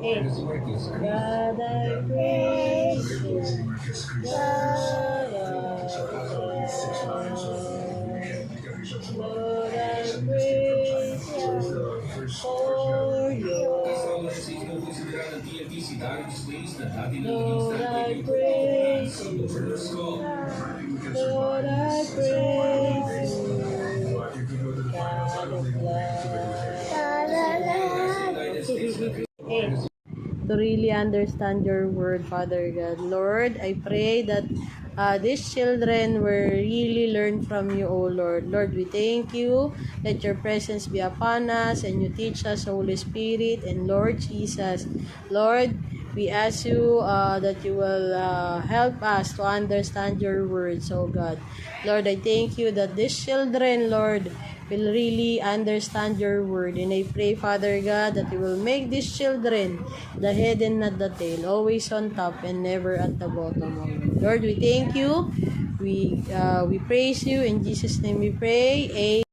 8. God, I praise you. God, Lord, I praise you for your Lord, I praise you. Lord, I praise you. God of love. 8. To really understand your word, Father God. Lord, I pray that these children will really learn from you, O Lord. Lord, we thank you. Let your presence be upon us and you teach us, Holy Spirit and Lord Jesus. Lord, we ask you that you will help us to understand your words, oh God. Lord, I thank you that these children, Lord, will really understand your word. And I pray, Father God, that you will make these children the head and not the tail, always on top and never at the bottom. Oh Lord, we thank you. We praise you. In Jesus' name we pray. Amen.